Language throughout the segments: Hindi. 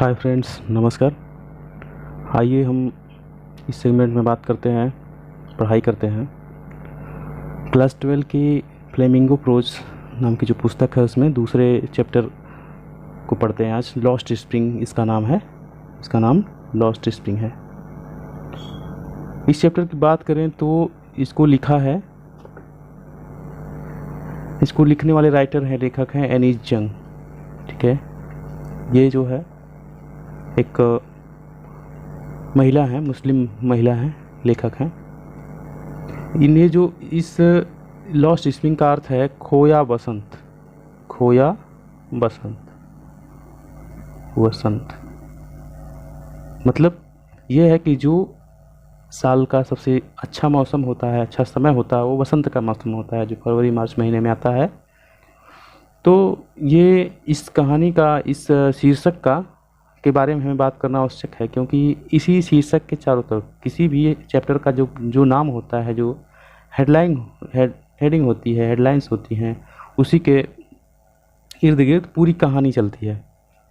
हाय फ्रेंड्स, नमस्कार। आइए हम इस सेगमेंट में बात करते हैं, पढ़ाई करते हैं क्लास 12 की फ्लेमिंगो प्रोज नाम की जो पुस्तक है उसमें दूसरे चैप्टर को पढ़ते हैं आज। लॉस्ट स्प्रिंग इसका नाम है, इसका नाम लॉस्ट स्प्रिंग है। इस चैप्टर की बात करें तो इसको लिखा है, इसको लिखने वाले राइटर हैं, लेखक हैं एनीज जंग। ठीक है, ये जो है एक महिला है, मुस्लिम महिला है, लेखक हैं। इन्हें जो इस लॉस्ट स्प्रिंग का अर्थ है खोया बसंत, खोया बसंत, वसंत। मतलब ये है कि जो साल का सबसे अच्छा मौसम होता है, अच्छा समय होता है, वो वसंत का मौसम होता है जो फरवरी मार्च महीने में आता है। तो ये इस कहानी का, इस शीर्षक का के बारे में हमें बात करना आवश्यक है, क्योंकि इसी शीर्षक के चारों तरफ किसी भी चैप्टर का जो नाम होता है, जो हेडिंग होती है, हेडलाइंस होती हैं, उसी के इर्द गिर्द पूरी कहानी चलती है।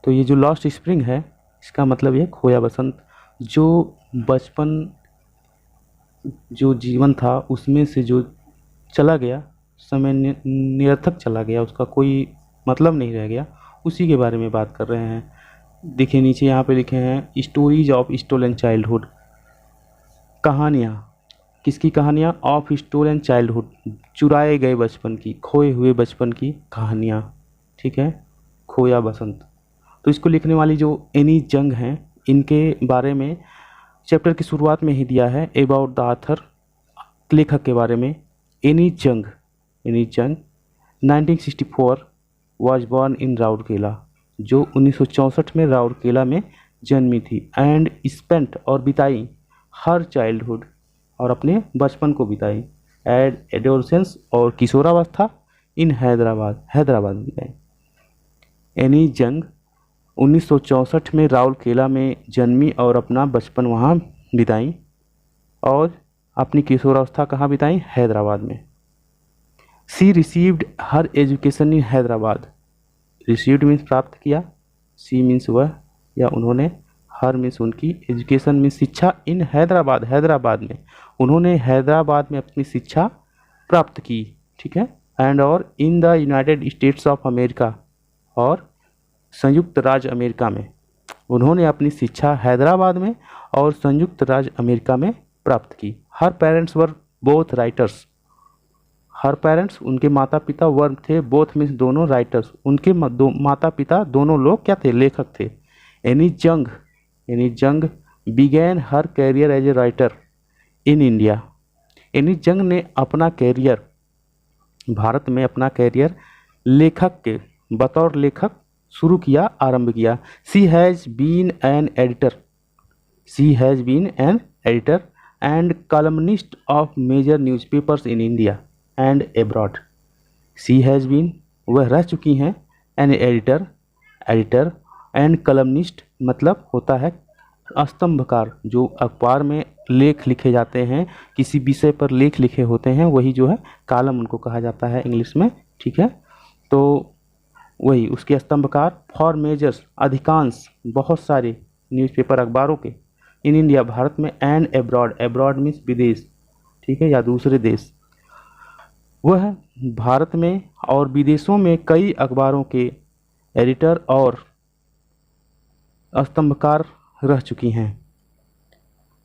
तो ये जो लॉस्ट स्प्रिंग है, इसका मतलब ये खोया बसंत, जो बचपन, जो जीवन था उसमें से जो चला गया, समय निरर्थक चला गया, उसका कोई मतलब नहीं रह गया, उसी के बारे में बात कर रहे हैं। देखिए नीचे यहाँ पे लिखे हैं स्टोरीज ऑफ स्टोलन चाइल्डहुड, कहानियाँ, किसकी कहानियाँ? ऑफ स्टोलन चाइल्डहुड, चुराए गए बचपन की, खोए हुए बचपन की कहानियाँ। ठीक है, खोया बसंत। तो इसको लिखने वाली जो एनीज जंग हैं, इनके बारे में चैप्टर की शुरुआत में ही दिया है, अबाउट द ऑथर, लेखक के बारे में। एनीज जंग 1964 वाज बॉर्न इन राउरकेला, जो 1964 में राउरकेला में जन्मी थी। एंड स्पेंट, और बिताई, हर चाइल्डहुड, और अपने बचपन को बिताई, एड एडोलसेंस, और किशोरावस्था, इन हैदराबाद, हैदराबाद में बिताई। एनीज जंग 1964 में राउरकेला में जन्मी और अपना बचपन वहाँ बिताई, और अपनी किशोरावस्था कहाँ बिताई? हैदराबाद में। She received her education in Hyderabad, received means प्राप्त किया, सी मीन्स वह या उन्होंने, हर मीन्स उनकी, एजुकेशन मीन्स शिक्षा, इन हैदराबाद, हैदराबाद में, उन्होंने हैदराबाद में अपनी शिक्षा प्राप्त की। ठीक है, एंड और in the United states of America, और संयुक्त राज्य अमेरिका में, उन्होंने अपनी शिक्षा हैदराबाद में और संयुक्त राज्य अमेरिका में प्राप्त की। Her parents were both writers, her parents, उनके माता पिता, वर थे, बोथ मीन्स दोनों, राइटर्स, उनके माता पिता दोनों लोग क्या थे? लेखक थे। Anees Jung began her career as a writer in India, Anees Jung ने अपना कैरियर, भारत में अपना कैरियर लेखक के, बतौर लेखक शुरू किया, आरंभ किया। She has been an editor, she has been an editor and columnist of major newspapers in India and abroad. She has been, वह रह चुकी हैं, एन एडिटर एंड कलमनिस्ट, मतलब होता है स्तंभकार, जो अखबार में लेख लिखे जाते हैं, किसी विषय पर लेख लिखे होते हैं, वही जो है कॉलम उनको कहा जाता है इंग्लिश में। ठीक है, तो वही उसके स्तंभकार। फॉर मेजर्स, अधिकांश, बहुत सारे न्यूज़पेपर, अखबारों के, इन इंडिया, भारत में, एंड एब्रॉड, एब्रॉड मीन्स विदेश, ठीक है, या दूसरे देश। वह भारत में और विदेशों में कई अखबारों के एडिटर और स्तंभकार रह चुकी हैं।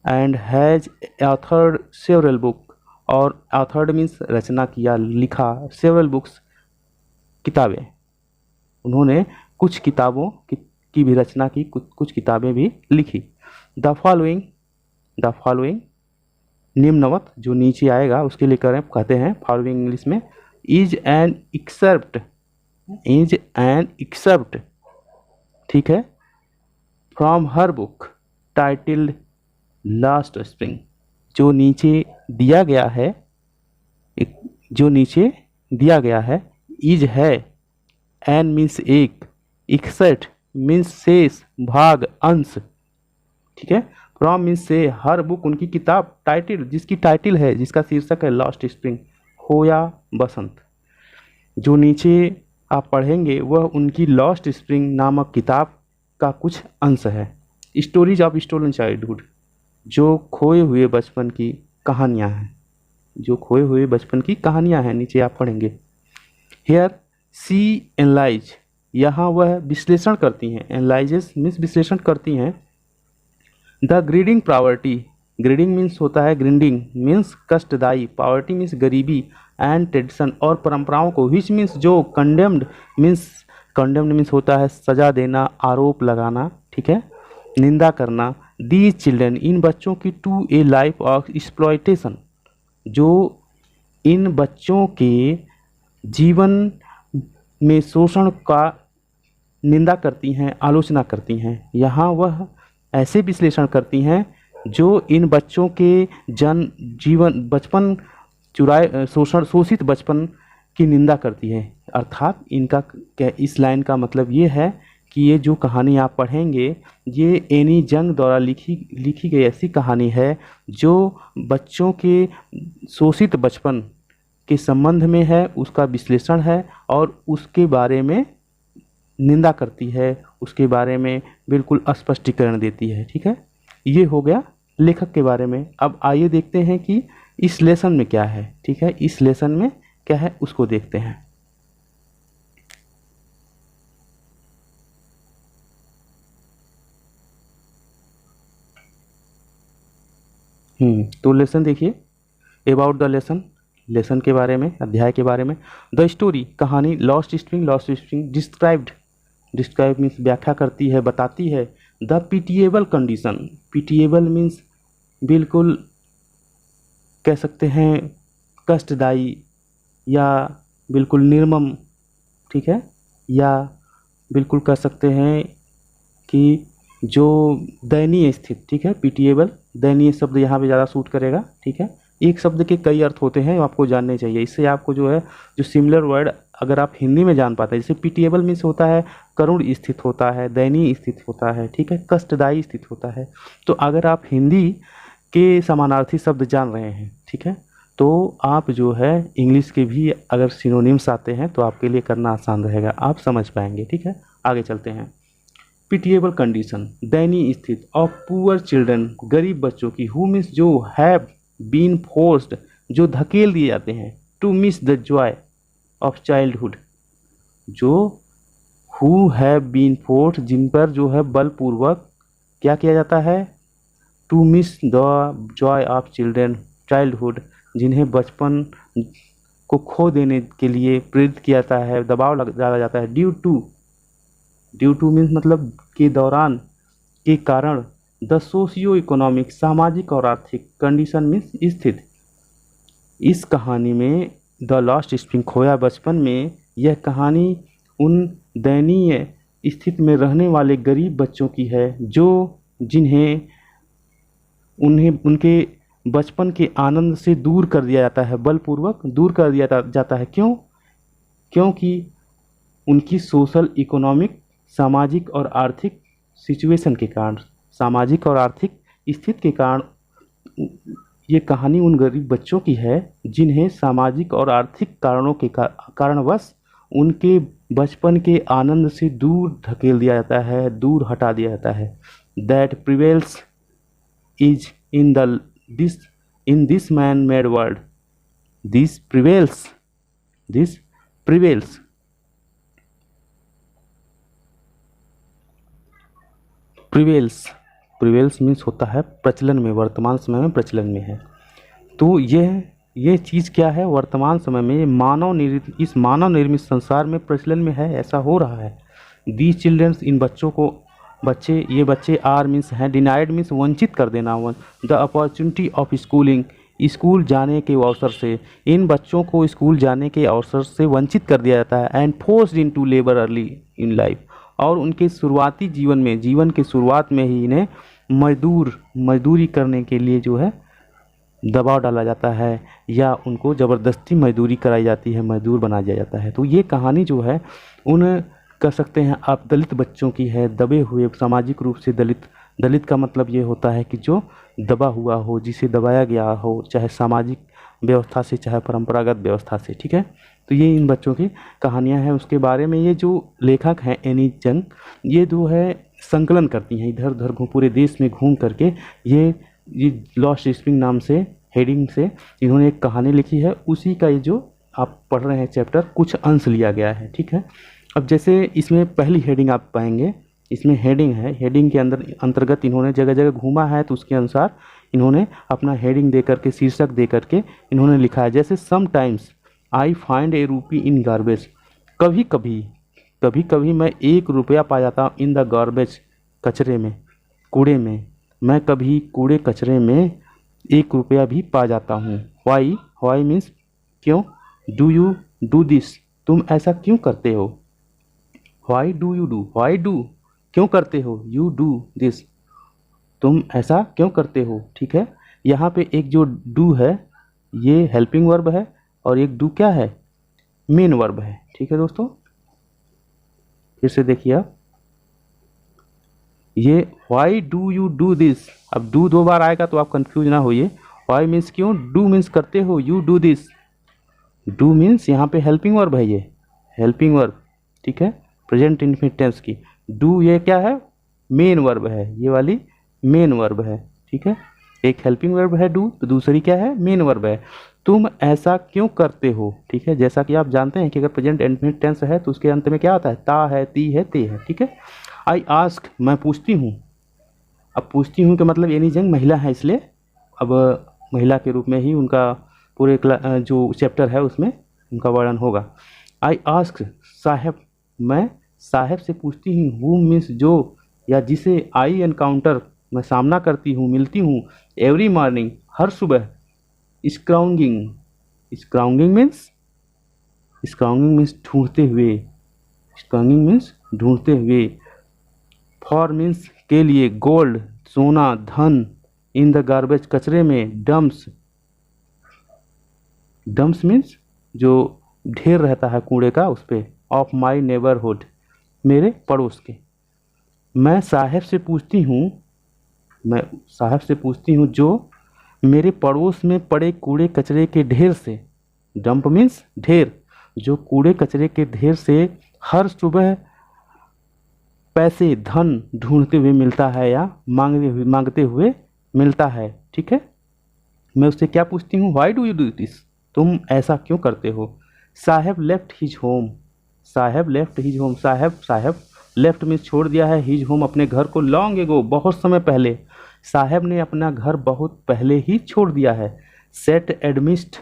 And has authored several book, और ऑथर्ड मीन्स रचना किया, लिखा, सेवरल बुक्स, किताबें, उन्होंने कुछ किताबों की भी रचना की, कुछ किताबें भी लिखी। द फॉलोइंग निम्नवत, जो नीचे आएगा उसके लिए करें, कहते हैं फॉलोइंग इंग्लिश में, इज एन एक्सेप्ट, ठीक है, from her book titled last spring, जो नीचे दिया गया है, जो नीचे दिया गया है, इज है, एन मीन्स एक, एक्सेप्ट मीन्स शेष, भाग, अंश। ठीक है, फ्रॉम मीन्स से, हर बुक, उनकी किताब, टाइटल, जिसकी टाइटल है, जिसका शीर्षक है लॉस्ट स्प्रिंग, खोया बसंत। जो नीचे आप पढ़ेंगे वह उनकी लॉस्ट स्प्रिंग नामक किताब का कुछ अंश है। स्टोरीज ऑफ स्टोलन चाइल्डहुड, जो खोए हुए बचपन की कहानियाँ हैं, जो खोए हुए बचपन की कहानियाँ हैं, नीचे आप पढ़ेंगे। हेयर सी एनालाइज, यहाँ वह विश्लेषण करती हैं, एनालाइजेस मीन्स विश्लेषण करती हैं। The grading poverty, grading means होता है, ग्रीडिंग मीन्स कष्टदायी, पॉवर्टी मीन्स गरीबी, एंड ट्रेडिशन और परंपराओं को, विच मीन्स जो, कंडेम्ड मीन्स होता है सजा देना, आरोप लगाना, ठीक है, निंदा करना। दीज चिल्ड्रन, इन बच्चों की, to a life of exploitation, जो इन बच्चों के जीवन में शोषण का निंदा करती हैं, आलोचना करती हैं। यहाँ वह ऐसे विश्लेषण करती हैं जो इन बच्चों के जीवन बचपन शोषित बचपन की निंदा करती है। अर्थात इनका इस लाइन का मतलब ये है कि ये जो कहानी आप पढ़ेंगे ये एनी जंग द्वारा लिखी गई ऐसी कहानी है जो बच्चों के शोषित बचपन के संबंध में है, उसका विश्लेषण है और उसके बारे में निंदा करती है, उसके बारे में बिल्कुल स्पष्टीकरण देती है। ठीक है, ये हो गया लेखक के बारे में। अब आइए देखते हैं कि इस लेसन में क्या है। ठीक है, इस लेसन में क्या है उसको देखते हैं। तो लेसन देखिए, अबाउट द लेसन, लेसन के बारे में, अध्याय के बारे में। द स्टोरी, कहानी, लॉस्ट स्ट्रिंग डिस्क्राइब मीन्स व्याख्या करती है, बताती है। The pitiable condition, pitiable means बिल्कुल कह सकते हैं कष्टदायी या बिल्कुल निर्मम, ठीक है, या बिल्कुल कह सकते हैं कि जो दयनीय स्थिति। ठीक है, पिटिएबल, दयनीय शब्द यहाँ पे ज़्यादा सूट करेगा। ठीक है, एक शब्द के कई अर्थ होते हैं, आपको जानने चाहिए। इससे आपको जो है जो सिमिलर वर्ड अगर आप हिंदी में जान पाते हैं, जैसे पिटिएबल मीन्स होता है करुण स्थित होता है, दयनीय स्थित होता है, ठीक है, कष्टदायी स्थित होता है। तो अगर आप हिंदी के समानार्थी शब्द जान रहे हैं, ठीक है, तो आप जो है इंग्लिश के भी अगर सिनोनिम्स आते हैं तो आपके लिए करना आसान रहेगा, आप समझ पाएंगे। ठीक है, आगे चलते हैं। पिटिएबल कंडीशन, दयनीय स्थिति ऑफ पुअर चिल्ड्रन, गरीब बच्चों की, हु मीन्स जो हैव बीन फोर्स्ड, जो धकेल दिए जाते हैं, to miss the joy of childhood, जो हु हैव बीन फोर्स्ड, जिन पर जो है बलपूर्वक क्या किया जाता है, to miss the joy of children childhood, जिन्हें बचपन को खो देने के लिए प्रेरित किया जाता है, दबाव डाला जाता है। ड्यू टू मीन्स मतलब के दौरान, के कारण। द सोशियो इकोनॉमिक, सामाजिक और आर्थिक, कंडीशन मीन्स स्थिति। इस कहानी में द लॉस्ट स्प्रिंग, खोया बचपन में, यह कहानी उन दयनीय स्थिति में रहने वाले गरीब बच्चों की है जो उन्हें उनके बचपन के आनंद से दूर कर दिया जाता है, बलपूर्वक दूर कर दिया जाता है। क्योंकि उनकी सोशल इकोनॉमिक, सामाजिक और आर्थिक सिचुएशन के कारण, सामाजिक और आर्थिक स्थिति के कारण ये कहानी उन गरीब बच्चों की है जिन्हें सामाजिक और आर्थिक कारणों के कारणवश उनके बचपन के आनंद से दूर धकेल दिया जाता है, दूर हटा दिया जाता है। That prevails is in this man-made world. This prevails means होता है प्रचलन में, वर्तमान समय में प्रचलन में है। तो ये चीज़ क्या है, वर्तमान समय में इस मानव निर्मित संसार में प्रचलन में है, ऐसा हो रहा है। These children, इन बच्चों को, ये बच्चे आर मीन्स हैं, डिनाइड मीन्स वंचित कर देना, the opportunity of schooling, school जाने के अवसर से, इन बच्चों को स्कूल जाने के अवसर से वंचित कर दिया जाता है। And forced into labour early in life, और उनके शुरुआती जीवन के शुरुआत में ही इन्हें मजदूरी करने के लिए जो है दबाव डाला जाता है या उनको ज़बरदस्ती मजदूरी कराई जाती है, मजदूर बना दिया जाता है। तो ये कहानी जो है उन कह सकते हैं आप दलित बच्चों की है, दबे हुए, सामाजिक रूप से दलित का मतलब ये होता है कि जो दबा हुआ हो, जिसे दबाया गया हो, चाहे सामाजिक व्यवस्था से चाहे परंपरागत व्यवस्था से। ठीक है, तो ये इन बच्चों की कहानियां हैं। उसके बारे में ये जो लेखक हैं एनी जंग, ये जो है संकलन करती हैं, इधर उधर पूरे देश में घूम करके ये लॉस्ट स्प्रिंग नाम से हेडिंग से इन्होंने एक कहानी लिखी है। उसी का ये जो आप पढ़ रहे हैं चैप्टर, कुछ अंश लिया गया है, ठीक है। अब जैसे इसमें पहली हेडिंग आप पाएंगे, इसमें हेडिंग है, हेडिंग के अंतर्गत इन्होंने जगह जगह घूमा है, तो उसके अनुसार इन्होंने अपना हेडिंग दे करके, शीर्षक दे करके इन्होंने लिखा है। जैसे समटाइम्स आई फाइंड ए रूपी इन गार्बेज, कभी कभी मैं 1 रुपया पा जाता हूँ इन द गार्बेज, कचरे में, कूड़े में। मैं कभी कूड़े कचरे में 1 रुपया भी पा जाता हूँ। वाई मीन्स क्यों, डू यू डू दिस, तुम ऐसा क्यों करते हो। Why do you do, why do क्यों करते हो, यू डू दिस तुम ऐसा क्यों करते हो, ठीक है। यहाँ पे एक जो डू है ये हेल्पिंग वर्ब है, और एक डू क्या है, मेन वर्ब है, ठीक है दोस्तों। फिर से देखिए आप, ये why do you do this, अब डू 2 बार आएगा तो आप कंफ्यूज ना होइए। वाई मीन्स क्यों, डू मीन्स करते हो, you do this, do means यहाँ पे हेल्पिंग वर्ब है, ये हेल्पिंग वर्ब, ठीक है, प्रेजेंट इनफिनिट टेंस की। डू ये क्या है, मेन वर्ब है, ये वाली मेन वर्ब है, ठीक है। एक हेल्पिंग वर्ब है डू, तो दूसरी क्या है, मेन वर्ब है। तुम ऐसा क्यों करते हो, ठीक है। जैसा कि आप जानते हैं कि अगर प्रेजेंट इनफिनिट टेंस है तो उसके अंत में क्या आता है, ता है, ती है, ते है, ठीक है। आई आस्क, मैं पूछती हूँ। अब पूछती हूँ का मतलब एनी जंग महिला है, इसलिए अब महिला के रूप में ही उनका पूरे जो चैप्टर है उसमें उनका वर्णन होगा। आई आस्क साहब, मैं साहब से पूछती हूँ। हु मीन्स जो या जिसे, आई एनकाउंटर मैं सामना करती हूँ, मिलती हूँ। एवरी मॉर्निंग हर सुबह। स्क्राउंगिंग, स्क्राउंगिंग मीन्स ढूंढते हुए, स्क्राउंगिंग मीन्स ढूंढते हुए। फॉर मीन्स के लिए। गोल्ड सोना, धन। इन द गार्बेज कचरे में। डम्प्स, डम्प्स मीन्स जो ढेर रहता है कूड़े का उस पर। ऑफ माई नेबरहुड, मेरे पड़ोस के। मैं साहब से पूछती हूँ जो मेरे पड़ोस में पड़े कूड़े कचरे के ढेर से। डंप मीन्स ढेर, जो कूड़े कचरे के ढेर से हर सुबह पैसे, धन ढूंढते हुए मिलता है या मांगते हुए मिलता है, ठीक है। मैं उससे क्या पूछती हूँ, why do you do this, तुम ऐसा क्यों करते हो। साहब लेफ्ट हिज होम, साहब लेफ्ट हिज होम, साहब लेफ्ट मीन्स छोड़ दिया है, हिज होम अपने घर को, लॉन्ग एगो बहुत समय पहले। साहब ने अपना घर बहुत पहले ही छोड़ दिया है। Set amidst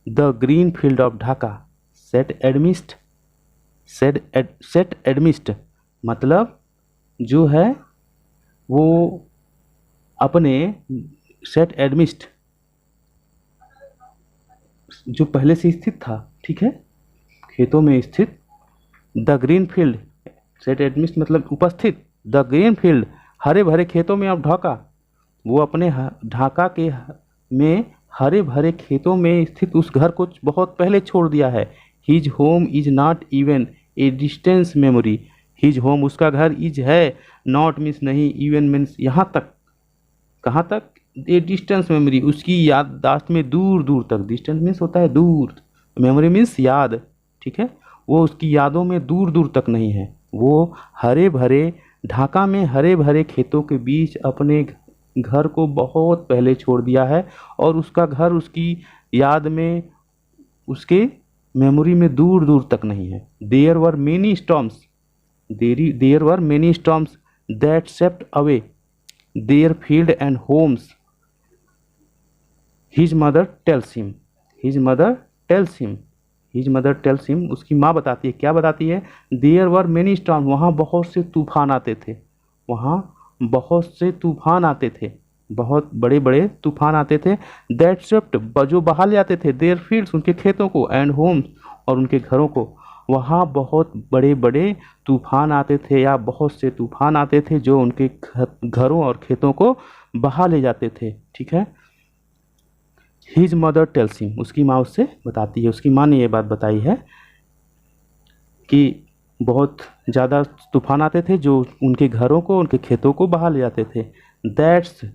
the green field of Dhaka, set amidst मतलब जो है वो अपने, सेट एडमिस्ट जो पहले से स्थित था, ठीक है, खेतों में स्थित। The green field, set amidst मतलब उपस्थित। द ग्रीन फील्ड हरे भरे खेतों में, अब ढाका वो अपने ढाका के में हरे भरे खेतों में स्थित उस घर को बहुत पहले छोड़ दिया है। His home is not even a distance memory, his home उसका घर, इज है, नॉट मीन्स नहीं, इवन मीन्स यहाँ तक, कहाँ तक, ए डिस्टेंस मेमोरी उसकी याददाश्त में दूर दूर तक। डिस्टेंस मीन्स होता है दूर, मेमोरी मीन्स याद, ठीक है। वो उसकी यादों में दूर दूर तक नहीं है। वो हरे भरे ढाका में हरे भरे खेतों के बीच अपने घर को बहुत पहले छोड़ दिया है, और उसका घर उसकी याद में, उसके मेमोरी में दूर दूर तक नहीं है। There were many storms that swept away their field and homes. His mother tells him, उसकी माँ बताती है, क्या बताती है, देयर वर मेनी स्टॉर्म, वहाँ बहुत से तूफान आते थे, बहुत बड़े बड़े तूफान आते थे। दैट स्वेप्ट जो बहा ले जाते थे, देयर फील्ड्स उनके खेतों को, एंड होम्स और उनके घरों को। वहाँ बहुत बड़े बड़े तूफान आते थे या बहुत से तूफान आते थे जो उनके घरों और खेतों को बहा ले जाते थे, ठीक है। हिज मदर टेल्स हिम, उसकी माँ उससे बताती है, उसकी माँ ने ये बात बताई है कि बहुत ज़्यादा तूफान आते थे जो उनके घरों को, उनके खेतों को बहा ले जाते थे। That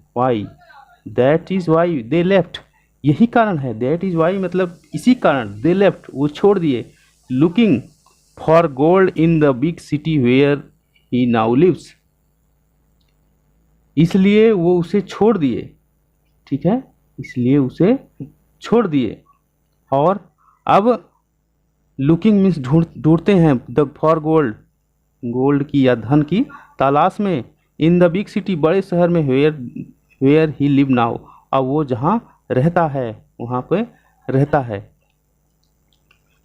is why they left, यही कारण है, दैट इज़ वाई मतलब इसी कारण, दे लेफ्ट वो छोड़ दिए। Looking for gold in the big city where he now lives, इसलिए वो उसे छोड़ दिए, ठीक है, इसलिए उसे छोड़ दिए। और अब लुकिंग मीन्स ढूंढते हैं, द फॉर गोल्ड, गोल्ड की या धन की तलाश में, इन द बिग सिटी, बड़े शहर में, वेयर ही लिव नाउ, अब वो जहाँ रहता है वहाँ पे रहता है,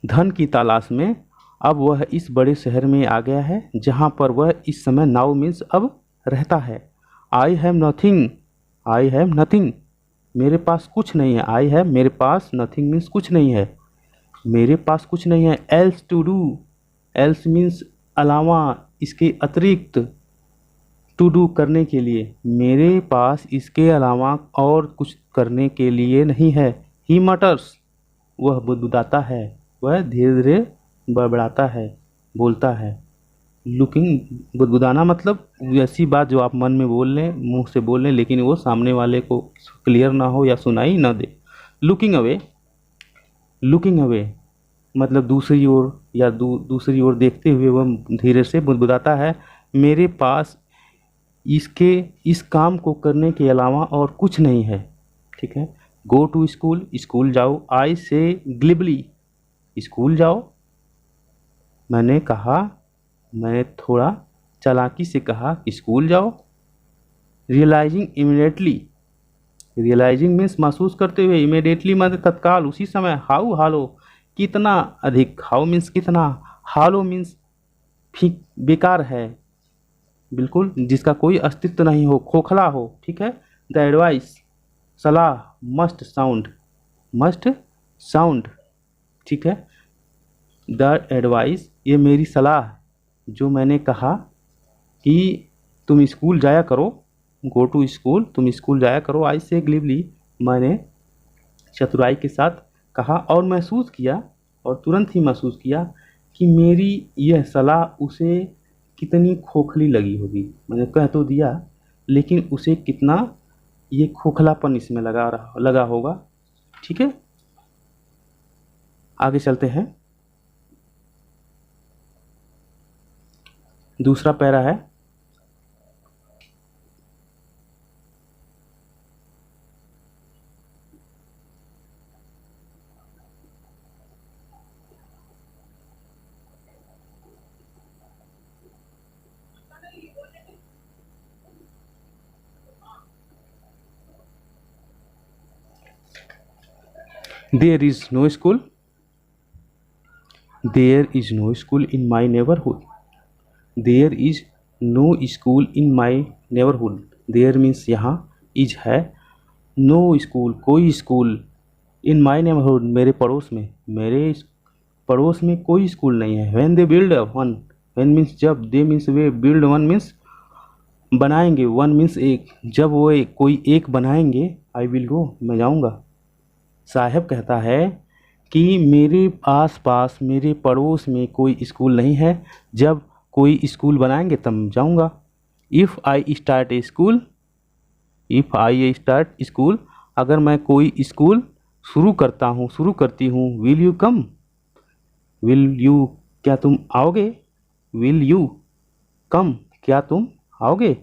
धन की तलाश में अब वह इस बड़े शहर में आ गया है जहाँ पर वह इस समय, नाउ मीन्स अब, रहता है। I have nothing, I have nothing, मेरे पास कुछ नहीं है, आई हैव मेरे पास, नथिंग मीन्स कुछ नहीं है, मेरे पास कुछ नहीं है। Else to do, else means अलावा, इसके अतिरिक्त, टू डू करने के लिए, मेरे पास इसके अलावा और कुछ करने के लिए नहीं है। ही मटर्स, वह बुदबुदाता है, वह धीरे धीरे बड़बड़ाता है, बोलता है। लुकिंग, बुदबुदाना मतलब वैसी बात जो आप मन में बोल लें, मुंह से बोल लें, लेकिन वो सामने वाले को क्लियर ना हो या सुनाई ना दे। लुकिंग अवे, लुकिंग अवे मतलब दूसरी ओर या दूसरी ओर देखते हुए वह धीरे से बुदबुदाता है, मेरे पास इसके इस काम को करने के अलावा और कुछ नहीं है, ठीक है। गो टू स्कूल, स्कूल जाओ। आई से ग्लिबली, स्कूल जाओ। मैंने कहा, मैं थोड़ा चालाकी से कहा कि स्कूल जाओ। रियलाइजिंग इमीडिएटली, रियलाइजिंग मीन्स महसूस करते हुए, इमीडिएटली मतलब तत्काल, उसी समय। हाउ हालो, कितना अधिक, हाउ मीन्स कितना, हालो मीन्स बेकार है, बिल्कुल जिसका कोई अस्तित्व नहीं हो, खोखला हो, ठीक है। द एडवाइस, सलाह, मस्ट साउंड, मस्ट साउंड, ठीक है। द एडवाइस, ये मेरी सलाह, जो मैंने कहा कि तुम स्कूल जाया करो, गो टू स्कूल, तुम स्कूल जाया करो। आई से ग्लिबली, मैंने चतुराई के साथ कहा और महसूस किया, और तुरंत ही महसूस किया कि मेरी यह सलाह उसे कितनी खोखली लगी होगी। मैंने कह तो दिया, लेकिन उसे कितना ये खोखलापन इसमें लगा होगा, ठीक है। आगे चलते हैं। दूसरा पैरा है, there is no school, there is no school in my neighbourhood, there is no school in my neighbourhood, there means यहाँ, इज है, नो स्कूल कोई स्कूल, इन माई नेबरहुड मेरे पड़ोस में, मेरे पड़ोस में कोई स्कूल नहीं है। When they build one, when means जब, दे मीन्स वे, बिल्ड वन मीन्स बनाएंगे, वन मीन्स एक, जब वो कोई एक बनाएंगे, आई विल गो, मैं जाऊँगा। साहब कहता है कि मेरे आस पास, मेरे पड़ोस में कोई स्कूल नहीं है, जब कोई स्कूल बनाएंगे तब जाऊंगा। If I start A school, if I start school, अगर मैं कोई स्कूल शुरू करता हूँ, शुरू करती हूँ, will you come, will you, क्या तुम आओगे, विल यू कम, क्या तुम आओगे।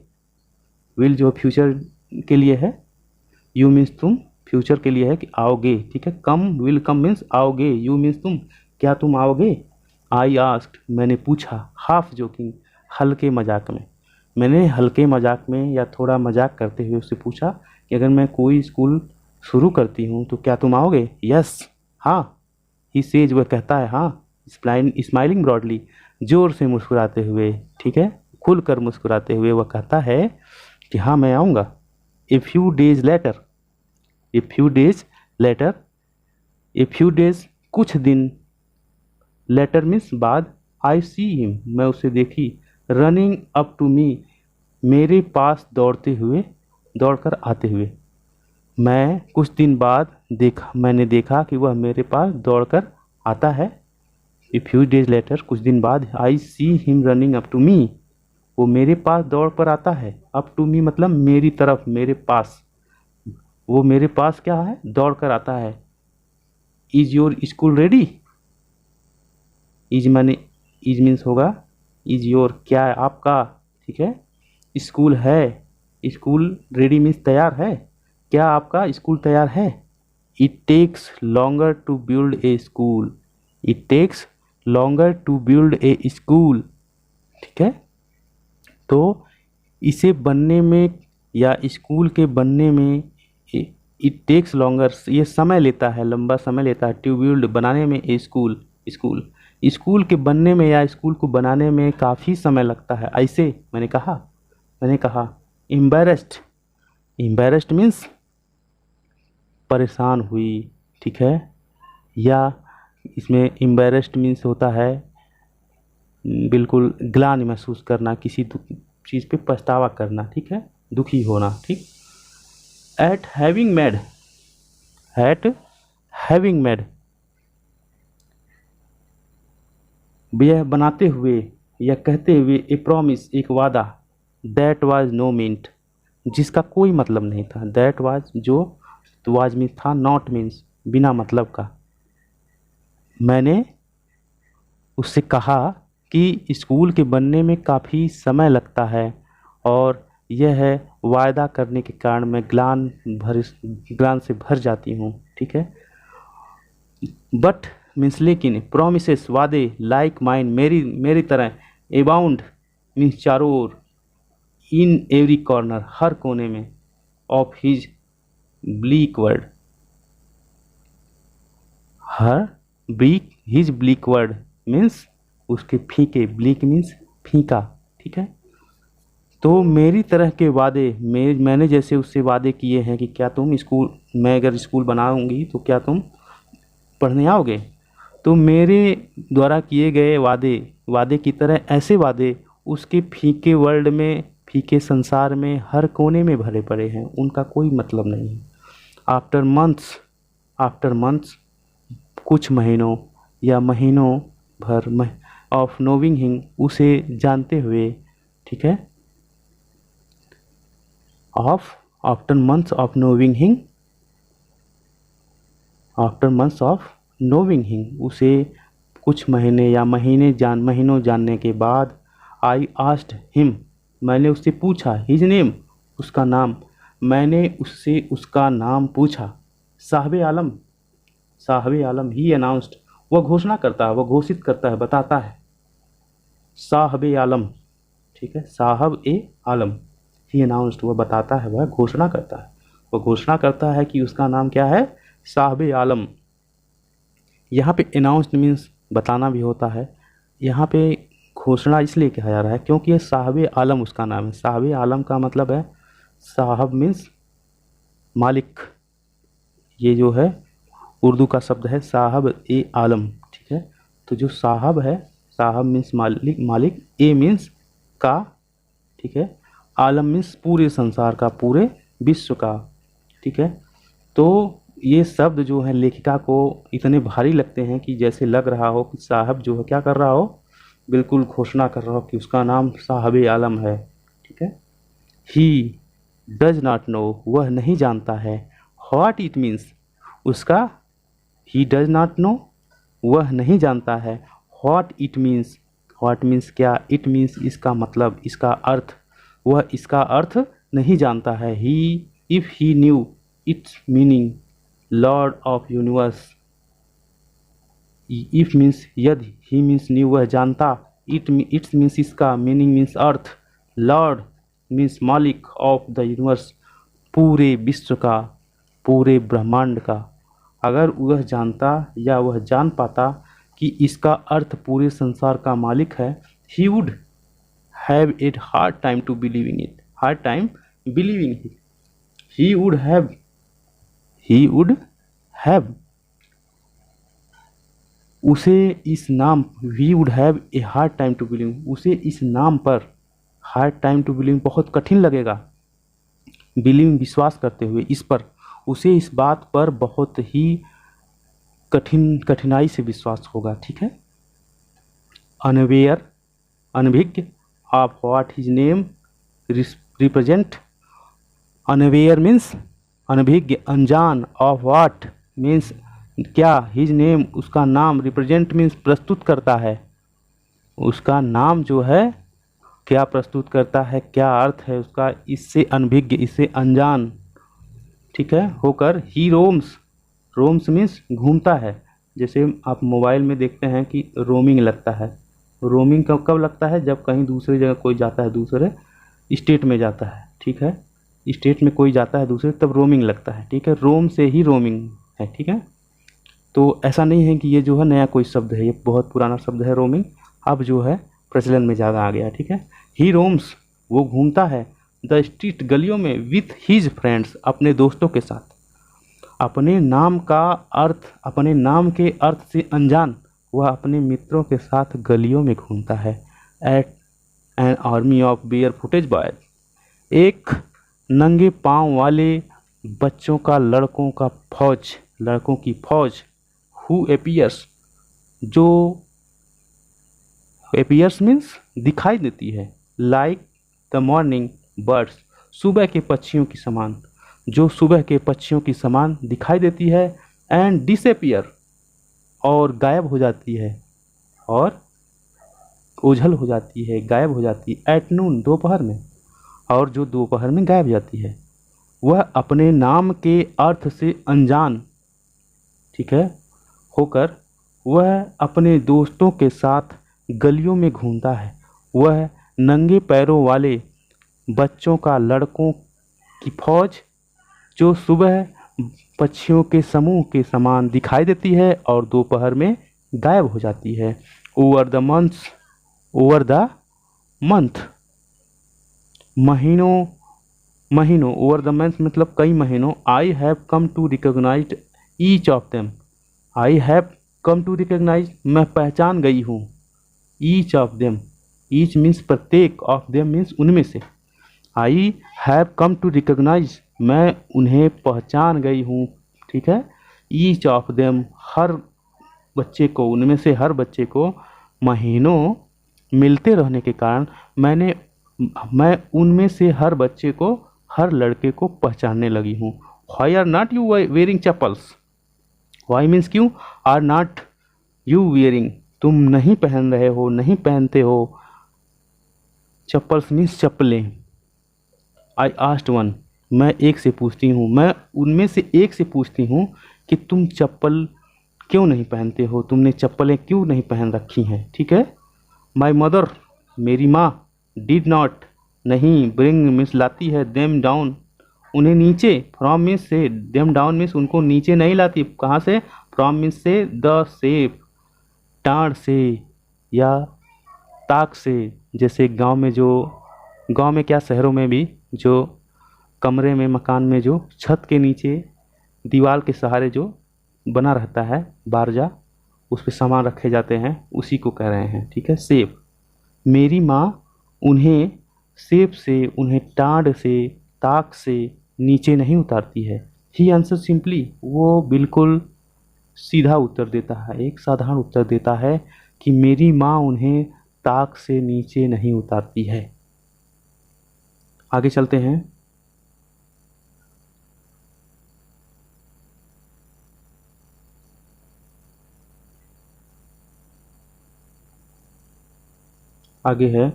विल जो फ्यूचर के लिए है, यू मीन्स तुम, फ्यूचर के लिए है कि आओगे, ठीक है। कम, विल कम मीन्स आओगे, यू मीन्स तुम, क्या तुम आओगे। आई आस्क्ड, मैंने पूछा, हाफ जोकिंग, हल्के मजाक में, मैंने हल्के मजाक में या थोड़ा मजाक करते हुए उससे पूछा कि अगर मैं कोई स्कूल शुरू करती हूँ तो क्या तुम आओगे। यस, हाँ। ही सेज, वह कहता है हाँ। स्माइलिंग ब्रॉडली, जोर से मुस्कुराते हुए, ठीक है, खुलकर मुस्कुराते हुए वह कहता है कि हाँ मैं आऊँगा। A few days later, a few days later, a few days कुछ दिन, लेटर मीन्स बाद, आई सी हिम, मैं उसे देखी, रनिंग अप टू मी, मेरे पास दौड़ते हुए, दौड़कर आते हुए। मैं कुछ दिन बाद मैंने देखा कि वह मेरे पास दौड़कर आता है। ए फ्यू डेज लेटर, कुछ दिन बाद, I see him running up to me, वो मेरे पास दौड़ कर आता है। अप टू मी मतलब मेरी तरफ, मेरे पास, वो मेरे पास क्या है, दौड़ कर आता है। Is your school ready, is माने, इज मीन्स होगा इज योर, क्या है आपका, ठीक है। स्कूल है, स्कूल रेडी मीन्स तैयार है, क्या आपका स्कूल तैयार है? It takes longer to build a school, it takes longer to build a school, ठीक है। तो इसे बनने में या स्कूल के बनने में इट टेक्स लॉन्गर, ये समय लेता है, लंबा समय लेता है, टू बिल्ड बनाने में ए स्कूल, स्कूल स्कूल के बनने में या स्कूल को बनाने में काफ़ी समय लगता है। ऐसे मैंने कहा एम्बैरेस्ड, एम्बैरेस्ड मीन्स परेशान हुई, ठीक है। या इसमें एम्बैरेस्ड मीन्स होता है बिल्कुल ग्लानि महसूस करना, किसी चीज़ पे पछतावा करना, ठीक है, दुखी होना, ठीक। Eight having made, eight having made, यह बनाते हुए या कहते हुए, ए प्रॉमिस एक वादा, दैट वाज नो मीन्ट जिसका कोई मतलब नहीं था, दैट वाज जो वाज मीन्स था, नॉट मीन्स बिना मतलब का। मैंने उससे कहा कि स्कूल के बनने में काफ़ी समय लगता है और यह है वायदा करने के कारण मैं ग्लान से भर जाती हूँ, ठीक है। बट मीन्स लेकिन, प्रोमिसेस वादे, लाइक माइन मेरी तरह, एबाउंड मीन्स चारों ओर, इन एवरी कॉर्नर हर कोने में, of his bleak word, her bleak his bleak word means उसके फीके, ब्लीक मीन्स फीका, ठीक है। तो मेरी तरह के वादे, मैंने जैसे उससे वादे किए हैं कि क्या तुम स्कूल, मैं अगर स्कूल बनाऊंगी तो क्या तुम पढ़ने आओगे, तो मेरे द्वारा किए गए वादे की तरह ऐसे वादे उसके फीके वर्ल्ड में, फीके संसार में हर कोने में भरे पड़े हैं, उनका कोई मतलब नहीं है। आफ्टर मंथ्स कुछ महीनों या महीनों भर, ऑफ नोविंग हिम उसे जानते हुए, ठीक है। After months of नोविंग him, after months of नोविंग him उसे कुछ महीने या महीनों जानने के बाद, आई आस्क्ड हिम मैंने उससे पूछा, हिज नेम उसका नाम, मैंने उससे उसका नाम पूछा, साहब आलम ही अनाउंस्ड वह घोषणा करता है, वह घोषित करता है, बताता है, साहब आलम, ठीक है, साहब ए आलम, ही अनाउंस्ड वह बताता है, वह घोषणा करता है, वह घोषणा करता है कि उसका नाम क्या है, साहब आलम। यहाँ पे अनाउंस्ड मीन्स बताना भी होता है, यहाँ पे घोषणा इसलिए कहा जा रहा है क्योंकि ये साहब आलम उसका नाम है। साहब आलम का मतलब है, साहब मीन्स मालिक, ये जो है उर्दू का शब्द है साहब ए आलम, ठीक है। तो जो साहब है, साहब मीन्स मालिक, ए मीन्स का, ठीक है, आलम मीन्स पूरे संसार का, पूरे विश्व का, ठीक है। तो ये शब्द जो है लेखिका को इतने भारी लगते हैं कि जैसे लग रहा हो कि साहब जो है क्या कर रहा हो, बिल्कुल घोषणा कर रहा हो कि उसका नाम साहब आलम है, ठीक है। ही डज नॉट नो वह नहीं जानता है, व्हाट इट मीन्स उसका, ही डज नॉट नो वह नहीं जानता है, what it means, what means क्या, इट मीन्स इसका मतलब, इसका अर्थ, वह इसका अर्थ नहीं जानता है। He if he knew its meaning, lord of universe, if means यदि, ही मीन्स न्यू वह जानता, इट्स मीन्स इसका, मीनिंग मीन्स अर्थ, लॉर्ड मीन्स मालिक, ऑफ द यूनिवर्स पूरे विश्व का, पूरे ब्रह्मांड का। अगर वह जानता या वह जान पाता कि इसका अर्थ पूरे संसार का मालिक है, he would have it hard time to believing it, hard time believing it, he would have उसे इस नाम, he would have a hard time to believe, उसे इस नाम पर हार्ड टाइम टू बिलीव बहुत कठिन लगेगा, बिलीव विश्वास करते हुए, इस पर उसे इस बात पर बहुत ही कठिनाई से विश्वास होगा, ठीक है। अनवेयर अनभिज्ञ of what his name represent, unaware means अनभिज्ञ, अनजान, ऑफ व्हाट मीन्स क्या, हिज नेम उसका नाम, रिप्रेजेंट मीन्स प्रस्तुत करता है, उसका नाम जो है क्या प्रस्तुत करता है, क्या अर्थ है उसका, इससे अनभिज्ञ, इससे अनजान, ठीक है, होकर ही रोम्स, रोम्स मीन्स घूमता है। जैसे आप मोबाइल में देखते हैं कि रोमिंग लगता है, रोमिंग कब कब लगता है, जब कहीं दूसरी जगह कोई जाता है, दूसरे स्टेट में जाता है, ठीक है, स्टेट में कोई जाता है दूसरे, तब रोमिंग लगता है, ठीक है, रोम से ही रोमिंग है, ठीक है। तो ऐसा नहीं है कि ये जो है नया कोई शब्द है, ये बहुत पुराना शब्द है रोमिंग, अब जो है प्रचलन में ज़्यादा आ गया, ठीक है। ही रोम्स, वो घूमता है, द स्ट्रीट, गलियों में, विथ हिज फ्रेंड्स, अपने दोस्तों के साथ। अपने नाम का अर्थ, अपने नाम के अर्थ से अनजान वह अपने मित्रों के साथ गलियों में घूमता है। At an army of bare footage boys, एक नंगे पाँव वाले बच्चों का, लड़कों का फौज, लड़कों की फौज, हु एपियर्स, जो एपियर्स मीन्स दिखाई देती है, लाइक द मॉर्निंग बर्ड्स, सुबह के पक्षियों की समान, जो सुबह के पक्षियों की समान दिखाई देती है, एंड डिसअपियर, और गायब हो जाती है, और ओझल हो जाती है, गायब हो जाती है, एट नून, दोपहर में, और जो दोपहर में गायब जाती है, वह अपने नाम के अर्थ से अनजान, ठीक है, होकर वह अपने दोस्तों के साथ गलियों में घूमता है। वह नंगे पैरों वाले बच्चों का, लड़कों की फौज, जो सुबह पक्षियों के समूह के समान दिखाई देती है और दोपहर में गायब हो जाती है। Over the months, over the month, महीनों, महीनों, ओवर द मंथ मतलब कई महीनों, I have come to recognise each of them, I have come to recognise, मैं पहचान गई हूँ, each of them, each means प्रत्येक, ऑफ देम मीन्स उनमें से, I have come to recognise, मैं उन्हें पहचान गई हूँ, ठीक है, ईच ऑफ देम, हर बच्चे को, उनमें से हर बच्चे को, महीनों मिलते रहने के कारण मैं उनमें से हर बच्चे को, हर लड़के को पहचानने लगी हूँ। Why are not you wearing chappals, why means क्यों, आर नॉट यू वेयरिंग, तुम नहीं पहन रहे हो, नहीं पहनते हो, चप्पल्स मीन्स चप्पलें, आई आस्ट वन, मैं एक से पूछती हूँ, मैं उनमें से एक से पूछती हूँ कि तुम चप्पल क्यों नहीं पहनते हो, तुमने चप्पलें क्यों नहीं पहन रखी हैं, ठीक है। माई मदर, मेरी माँ, डिड नॉट, नहीं, ब्रिंग मीन्स लाती है, देम डाउन, उन्हें नीचे, फ्रॉम मीन्स से, देम डाउन मीन्स उनको नीचे नहीं लाती, कहाँ से, फ्रॉम मीन्स से, द सेफ, टाँड़ से या ताक से, जैसे गांव में जो, गांव में क्या शहरों में भी, जो कमरे में, मकान में जो छत के नीचे दीवार के सहारे जो बना रहता है बारजा, उस पर सामान रखे जाते हैं, उसी को कह रहे हैं, ठीक है, सेफ। मेरी माँ उन्हें सेफ से, उन्हें टाँड़ से, ताक से नीचे नहीं उतारती है। ही आंसर सिंपली, वो बिल्कुल सीधा उत्तर देता है, एक साधारण उत्तर देता है कि मेरी माँ उन्हें ताक से नीचे नहीं उतारती है। आगे चलते हैं। आगे है,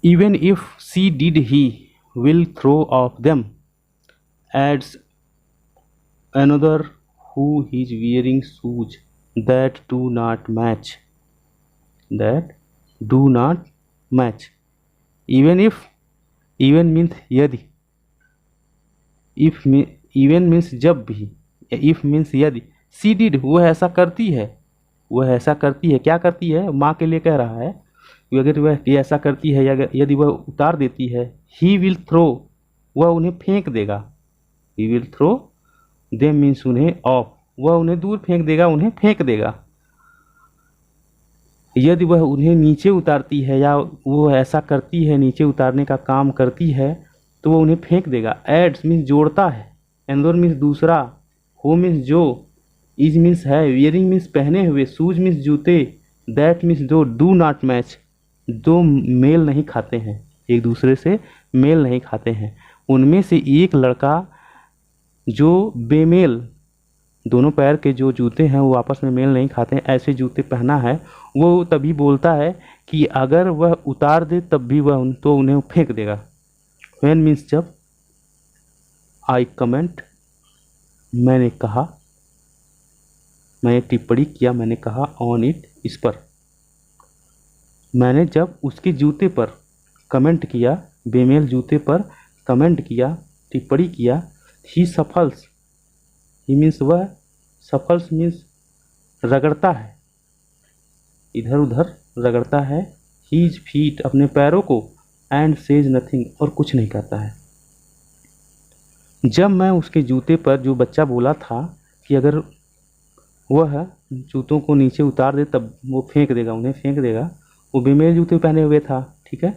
even if she did he will throw off them, adds another who is wearing shoes that do not match, that do not match, even if, even means यदि, if even means जब भी, if means यदि, she did, वह ऐसा करती है, वह ऐसा करती है, क्या करती है, माँ के लिए कह रहा है कि अगर वह ये ऐसा करती है, या यदि वह उतार देती है, he will throw, वह उन्हें फेंक देगा, he will throw them means उन्हें ऑफ, वह उन्हें दूर फेंक देगा, उन्हें फेंक देगा। यदि वह उन्हें नीचे उतारती है, या वो ऐसा करती है, नीचे उतारने का काम करती है, तो वह उन्हें फेंक देगा। एड्स मीन्स जोड़ता है, एंदोर मीन्स दूसरा, हो मीन्स जो, इज मीन्स है, वियरिंग मीन्स पहने हुए, शूज मीन्स जूते, दैट मीन्स दो, डू नॉट मैच, दो मेल नहीं खाते हैं, एक दूसरे से मेल नहीं खाते हैं। उनमें से एक लड़का जो बेमेल, दोनों पैर के जो जूते हैं वो आपस में मेल नहीं खाते हैं, ऐसे जूते पहना है। वो तभी बोलता है कि अगर वह उतार दे तब भी वह तो उन्हें फेंक देगा। व्हेन मीन्स जब, आई कमेंट मैंने कहा, मैंने टिप्पणी किया, मैंने कहा, ऑन इट इस पर। मैंने जब उसके जूते पर कमेंट किया, बेमेल जूते पर कमेंट किया, टिप्पणी किया, ही सफल्स, ही मीन्स वह, सफल्स मीन्स रगड़ता है, इधर उधर रगड़ता है, हीज फीट अपने पैरों को, एंड सेज नथिंग और कुछ नहीं करता है। जब मैं उसके जूते पर, जो बच्चा बोला था कि अगर वह जूतों को नीचे उतार दे तब वो फेंक देगा, उन्हें फेंक देगा, वो बेमेल जूते पहने हुए था, ठीक है।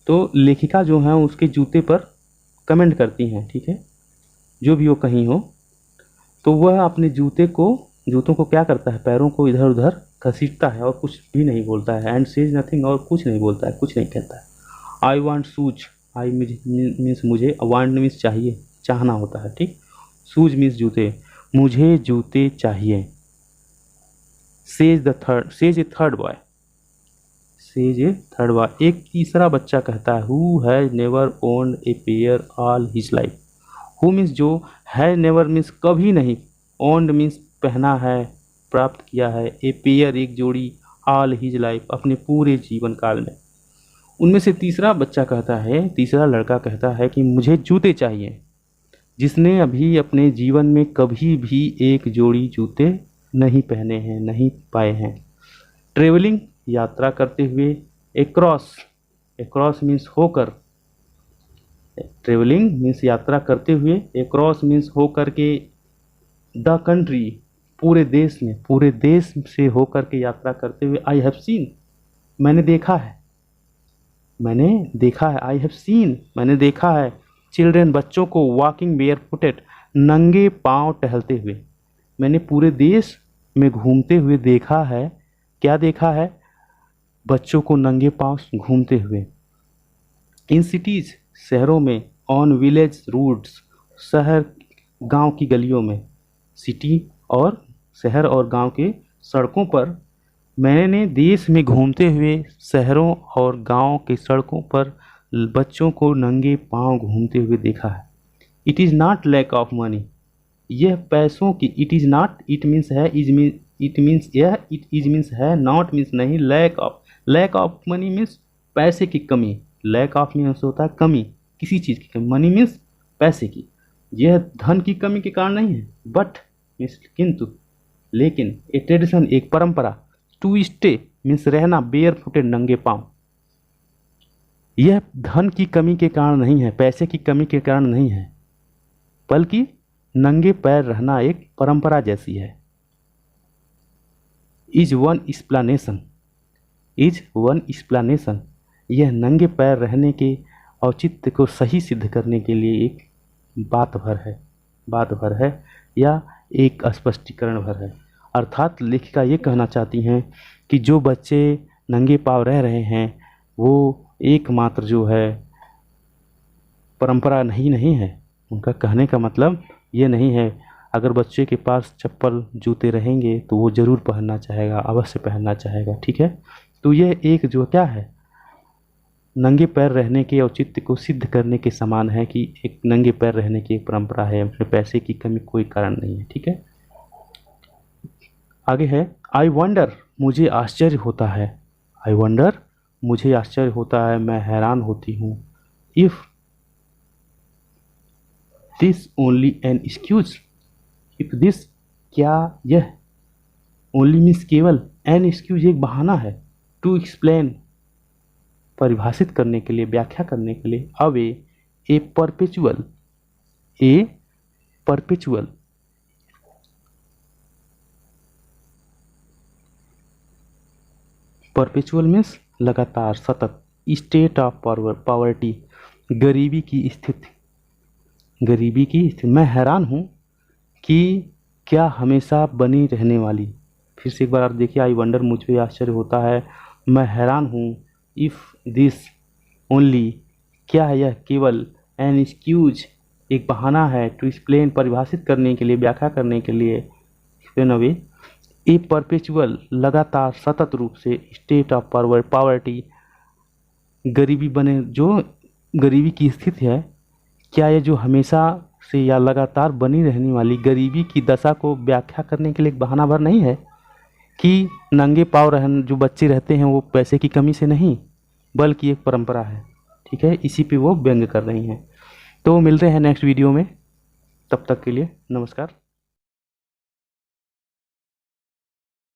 तो लेखिका जो है उसके जूते पर कमेंट करती हैं, ठीक है, जो भी वो कहीं हो, तो वह अपने जूतों को क्या करता है, पैरों को इधर उधर घसीटता है और कुछ भी नहीं बोलता है, एंड सेज नथिंग और कुछ नहीं बोलता है, कुछ नहीं कहता है। I want shoes, I means मुझे, वांट मीन्स चाहिए, चाहना होता है, ठीक। शूज मीन्स जूते, मुझे जूते चाहिए। सेज ए थर्ड बॉय, सेज ए थर्ड बॉय, एक तीसरा बच्चा कहता है, who has never owned a pair all his life. Who means जो, हैज नेवर मीन्स कभी नहीं, ओन्ड मीन्स पहना है, प्राप्त किया है, ए पेयर एक जोड़ी, ऑल हिज लाइफ अपने पूरे जीवन काल में। उनमें से तीसरा बच्चा कहता है, तीसरा लड़का कहता है कि मुझे जूते चाहिए, जिसने अभी अपने जीवन में कभी भी एक जोड़ी जूते नहीं पहने हैं, नहीं पाए हैं। ट्रेवलिंग यात्रा करते हुए, एक्रॉस, एक्रॉस मीन्स होकर, ट्रेवलिंग मीन्स यात्रा करते हुए, एक्रॉस मीन्स होकर के, द कंट्री पूरे देश में, पूरे देश से होकर के यात्रा करते हुए, आई हैव सीन मैंने देखा है, मैंने देखा है, आई हैव सीन मैंने देखा है, चिल्ड्रेन बच्चों को, वॉकिंग बेयर फुटेड नंगे पांव टहलते हुए। मैंने पूरे देश में घूमते हुए देखा है, क्या देखा है, बच्चों को नंगे पांव घूमते हुए। इन सिटीज शहरों में, ऑन विलेज रूट्स शहर गांव की गलियों में, सिटी और शहर और गांव के सड़कों पर, मैंने देश में घूमते हुए शहरों और गांव के सड़कों पर बच्चों को नंगे पांव घूमते हुए देखा है। It is not lack of money, यह पैसों की, it is not, it means है, इज मीन, इट मीन्स यह, इट इज मीन्स है, नॉट मीन्स नहीं, लैक ऑफ मनी मीन्स पैसे की कमी, लैक ऑफ मीन्स होता है कमी, किसी चीज़ की कमी, मनी मीन्स पैसे की। यह धन की कमी के कारण नहीं है, बट मीन्स किंतु, लेकिन, ए ट्रेडिशन एक परंपरा, टू स्टे मीन्स रहना, बेयर फुटेड नंगे पांव, यह धन की कमी के कारण नहीं है, पैसे की कमी के कारण नहीं है, बल्कि नंगे पैर रहना एक परंपरा जैसी है। Is one explanation, is one explanation, यह नंगे पैर रहने के औचित्य को सही सिद्ध करने के लिए एक बात भर है या एक स्पष्टीकरण भर है। अर्थात लेखिका ये कहना चाहती हैं कि जो बच्चे नंगे पांव रह रहे हैं वो एकमात्र जो है परंपरा नहीं है। उनका कहने का मतलब ये नहीं है, अगर बच्चे के पास चप्पल जूते रहेंगे तो वो ज़रूर पहनना चाहेगा, अवश्य पहनना चाहेगा, ठीक है। तो यह एक जो क्या है, नंगे पैर रहने के औचित्य को सिद्ध करने के समान है कि एक नंगे पैर रहने की एक परंपरा है, अपने पैसे की कमी कोई कारण नहीं है, ठीक है। आगे है, आई वंडर मुझे आश्चर्य होता है, आई वंडर मुझे आश्चर्य होता है, मैं हैरान होती हूँ, if this only an excuse, if this क्या यह, ओनली मीन्स केवल, एन एक्सक्यूज एक बहाना है, टू एक्सप्लेन परिभाषित करने के लिए, व्याख्या करने के लिए, अवे ए परपेचुअल, ए परपेचुअल, परपेचुअल मीन्स लगातार, सतत, स्टेट ऑफ पॉवर्टी गरीबी की स्थिति, गरीबी की स्थिति। मैं हैरान हूँ कि क्या हमेशा बनी रहने वाली, फिर से एक बार आप देखिए, आई वंडर मुझे आश्चर्य होता है, मैं हैरान हूँ, इफ़ दिस ओनली क्या है यह, केवल, एन एक्सक्यूज एक बहाना है, टू एक्सप्लेन परिभाषित करने के लिए, व्याख्या करने के लिए, टेकन अवे ए परपेचुअल, लगातार सतत रूप से स्टेट ऑफ पावर्टी, गरीबी बने, जो गरीबी की स्थिति है, क्या ये जो हमेशा से या लगातार बनी रहने वाली गरीबी की दशा को व्याख्या करने के लिए एक बहाना भर नहीं है कि नंगे पाँव रहन जो बच्चे रहते हैं वो पैसे की कमी से नहीं, बल्कि एक परंपरा है। ठीक है, इसी पे वो व्यंग कर रही हैं। तो मिलते हैं नेक्स्ट वीडियो में, तब तक के लिए नमस्कार।